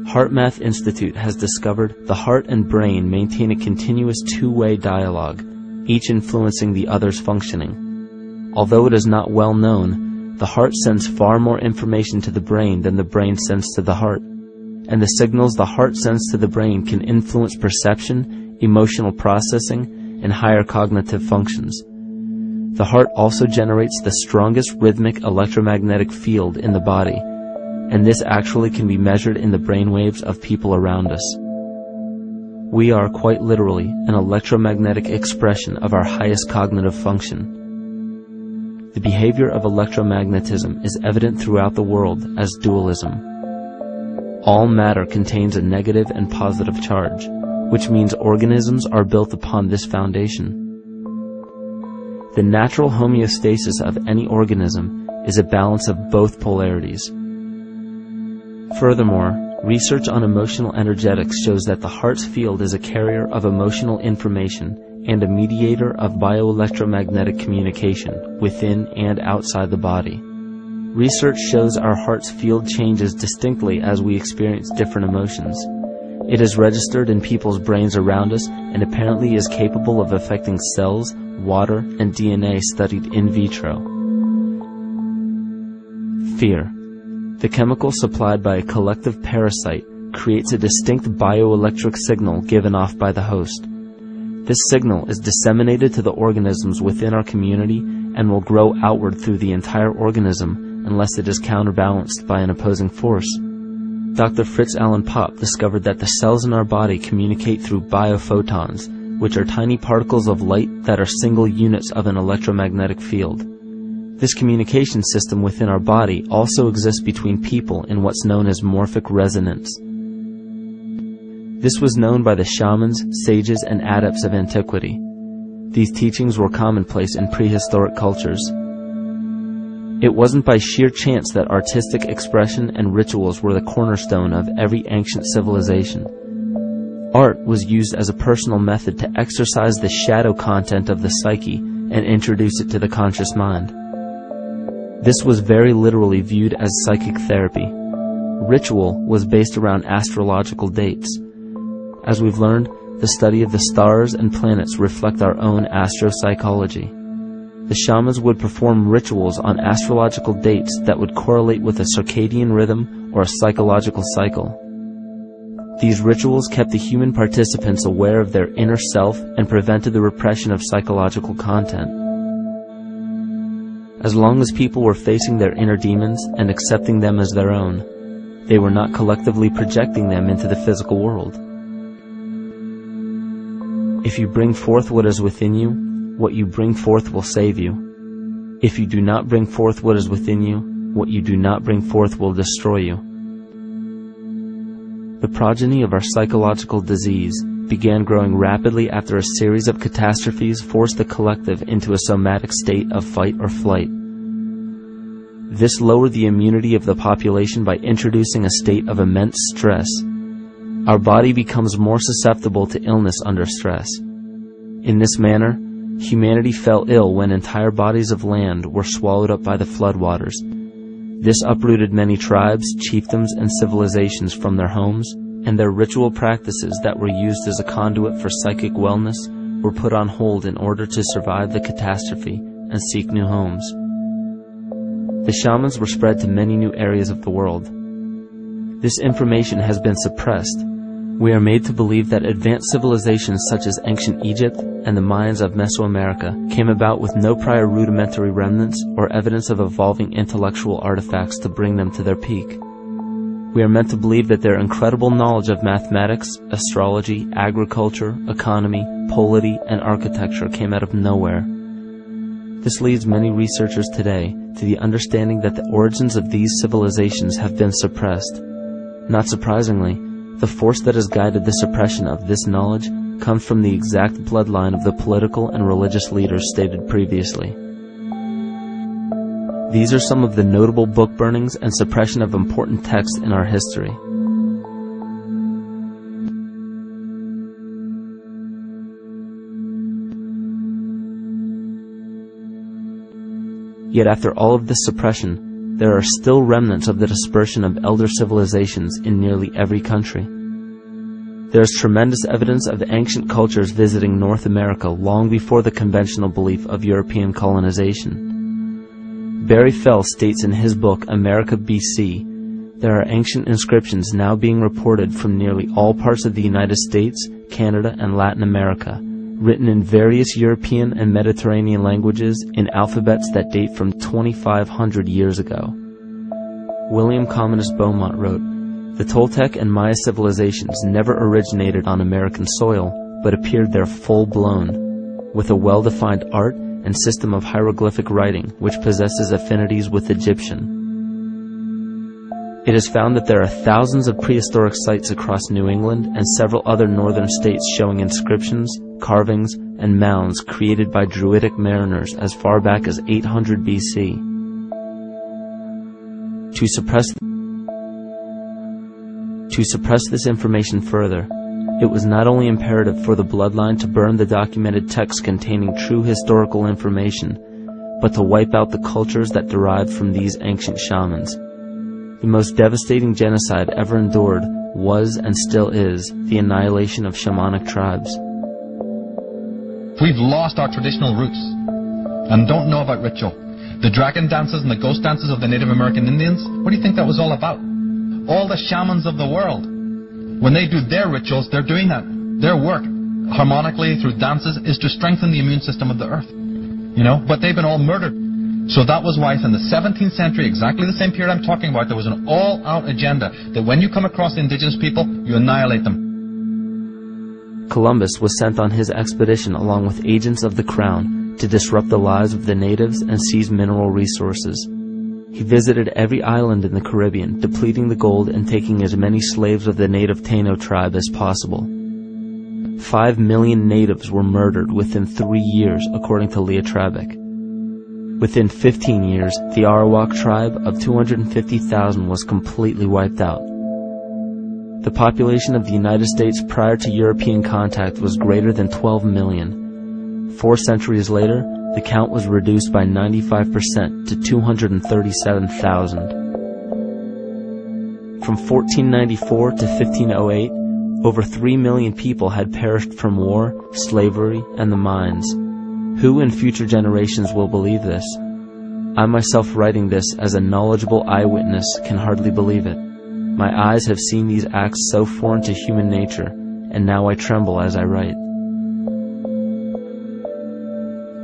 HeartMath Institute has discovered the heart and brain maintain a continuous two-way dialogue, each influencing the other's functioning. Although it is not well known, the heart sends far more information to the brain than the brain sends to the heart, and the signals the heart sends to the brain can influence perception, emotional processing, and higher cognitive functions. The heart also generates the strongest rhythmic electromagnetic field in the body, and this actually can be measured in the brainwaves of people around us. We are quite literally an electromagnetic expression of our highest cognitive function. The behavior of electromagnetism is evident throughout the world as dualism. All matter contains a negative and positive charge, which means organisms are built upon this foundation. The natural homeostasis of any organism is a balance of both polarities. Furthermore, research on emotional energetics shows that the heart's field is a carrier of emotional information and a mediator of bioelectromagnetic communication within and outside the body. Research shows our heart's field changes distinctly as we experience different emotions. It is registered in people's brains around us and apparently is capable of affecting cells, water, and DNA studied in vitro. Fear. The chemical supplied by a collective parasite creates a distinct bioelectric signal given off by the host. This signal is disseminated to the organisms within our community and will grow outward through the entire organism unless it is counterbalanced by an opposing force. Dr. Fritz Alan Popp discovered that the cells in our body communicate through biophotons, which are tiny particles of light that are single units of an electromagnetic field. This communication system within our body also exists between people in what's known as morphic resonance. This was known by the shamans, sages, and adepts of antiquity. These teachings were commonplace in prehistoric cultures. It wasn't by sheer chance that artistic expression and rituals were the cornerstone of every ancient civilization. Art was used as a personal method to exercise the shadow content of the psyche and introduce it to the conscious mind. This was very literally viewed as psychic therapy. Ritual was based around astrological dates. As we've learned, the study of the stars and planets reflect our own astropsychology. The shamans would perform rituals on astrological dates that would correlate with a circadian rhythm or a psychological cycle. These rituals kept the human participants aware of their inner self and prevented the repression of psychological content. As long as people were facing their inner demons and accepting them as their own, they were not collectively projecting them into the physical world. If you bring forth what is within you, what you bring forth will save you. If you do not bring forth what is within you, what you do not bring forth will destroy you. The progeny of our psychological disease began growing rapidly after a series of catastrophes forced the collective into a somatic state of fight or flight. This lowered the immunity of the population by introducing a state of immense stress. Our body becomes more susceptible to illness under stress. In this manner, humanity fell ill when entire bodies of land were swallowed up by the floodwaters. This uprooted many tribes, chiefdoms, and civilizations from their homes, and their ritual practices that were used as a conduit for psychic wellness were put on hold in order to survive the catastrophe and seek new homes. The shamans were spread to many new areas of the world. This information has been suppressed. We are made to believe that advanced civilizations such as ancient Egypt and the Mayans of Mesoamerica came about with no prior rudimentary remnants or evidence of evolving intellectual artifacts to bring them to their peak. We are meant to believe that their incredible knowledge of mathematics, astrology, agriculture, economy, polity, and architecture came out of nowhere. This leads many researchers today to the understanding that the origins of these civilizations have been suppressed. Not surprisingly, the force that has guided the suppression of this knowledge comes from the exact bloodline of the political and religious leaders stated previously. These are some of the notable book burnings and suppression of important texts in our history. Yet after all of this suppression, there are still remnants of the dispersion of elder civilizations in nearly every country. There is tremendous evidence of ancient cultures visiting North America long before the conventional belief of European colonization. Barry Fell states in his book America BC, there are ancient inscriptions now being reported from nearly all parts of the United States, Canada, and Latin America, written in various European and Mediterranean languages in alphabets that date from 2,500 years ago. William Commonus Beaumont wrote, "The Toltec and Maya civilizations never originated on American soil, but appeared there full-blown, with a well-defined art and system of hieroglyphic writing which possesses affinities with Egyptian. It is found that there are thousands of prehistoric sites across New England and several other northern states showing inscriptions, carvings, and mounds created by Druidic mariners as far back as 800 BC. To suppress this information further, it was not only imperative for the bloodline to burn the documented texts containing true historical information, but to wipe out the cultures that derived from these ancient shamans. The most devastating genocide ever endured was and still is the annihilation of shamanic tribes. We've lost our traditional roots and don't know about ritual. The dragon dances and the ghost dances of the Native American Indians, what do you think that was all about? All the shamans of the world, when they do their rituals, they're doing that. Their work, harmonically through dances, is to strengthen the immune system of the earth. But they've been all murdered. So that was why in the 17th century, exactly the same period I'm talking about, there was an all-out agenda that when you come across the indigenous people, you annihilate them. Columbus was sent on his expedition along with agents of the crown to disrupt the lives of the natives and seize mineral resources. He visited every island in the Caribbean, depleting the gold and taking as many slaves of the native Taino tribe as possible. 5 million natives were murdered within 3 years, according to Leah Trabeck. Within 15 years, the Arawak tribe of 250,000 was completely wiped out. The population of the United States prior to European contact was greater than 12 million. 4 centuries later, the count was reduced by 95% to 237,000. From 1494 to 1508, over 3 million people had perished from war, slavery, and the mines. Who in future generations will believe this? I myself, writing this as a knowledgeable eyewitness, can hardly believe it. My eyes have seen these acts so foreign to human nature, and now I tremble as I write.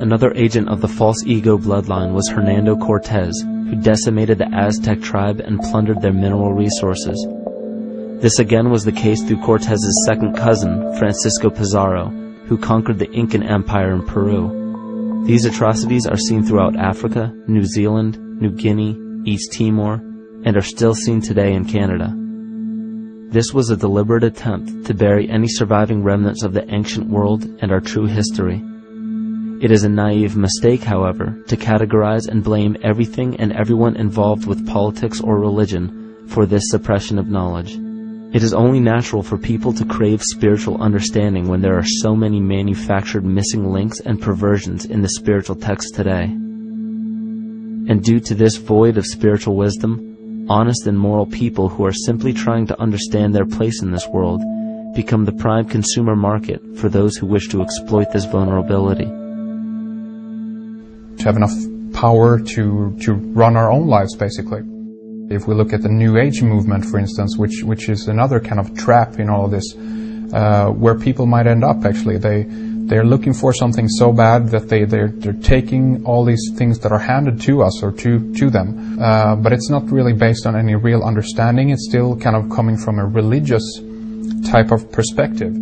Another agent of the false ego bloodline was Hernando Cortez, who decimated the Aztec tribe and plundered their mineral resources. This again was the case through Cortez's second cousin, Francisco Pizarro, who conquered the Incan Empire in Peru. These atrocities are seen throughout Africa, New Zealand, New Guinea, East Timor, and are still seen today in Canada. This was a deliberate attempt to bury any surviving remnants of the ancient world and our true history. It is a naive mistake, however, to categorize and blame everything and everyone involved with politics or religion for this suppression of knowledge. It is only natural for people to crave spiritual understanding when there are so many manufactured missing links and perversions in the spiritual text today. And due to this void of spiritual wisdom, honest and moral people who are simply trying to understand their place in this world become the prime consumer market for those who wish to exploit this vulnerability. To have enough power to run our own lives, basically. If we look at the New Age movement, for instance, which is another kind of trap in all of this, where people might end up, actually. They're looking for something so bad that they're taking all these things that are handed to us or to them. But it's not really based on any real understanding. It's still kind of coming from a religious type of perspective.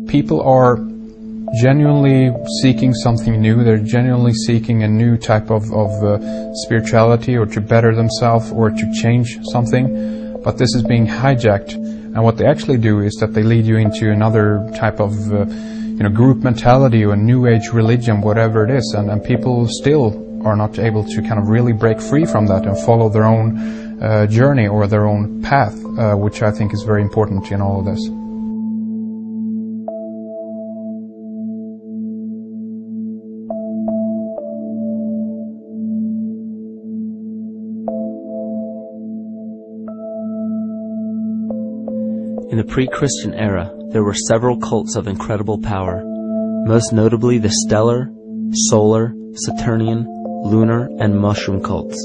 People are genuinely seeking something new. They're genuinely seeking a new type of spirituality, or to better themselves, or to change something. But this is being hijacked, and what they actually do is that they lead you into another type of group mentality or new age religion, whatever it is, and people still are not able to kind of really break free from that and follow their own journey or their own path, which I think is very important in all of this. In the pre-Christian era, there were several cults of incredible power, most notably the stellar, solar, Saturnian, lunar, and mushroom cults.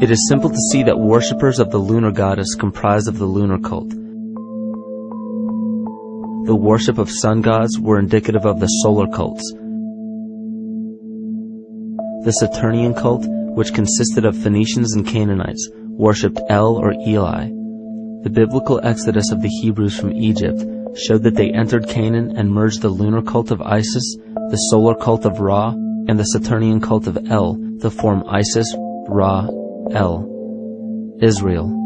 It is simple to see that worshippers of the lunar goddess comprised of the lunar cult. The worship of sun gods were indicative of the solar cults. The Saturnian cult, which consisted of Phoenicians and Canaanites, worshipped El or Eli. The biblical exodus of the Hebrews from Egypt showed that they entered Canaan and merged the lunar cult of Isis, the solar cult of Ra, and the Saturnian cult of El to form Isis, Ra, El. Israel.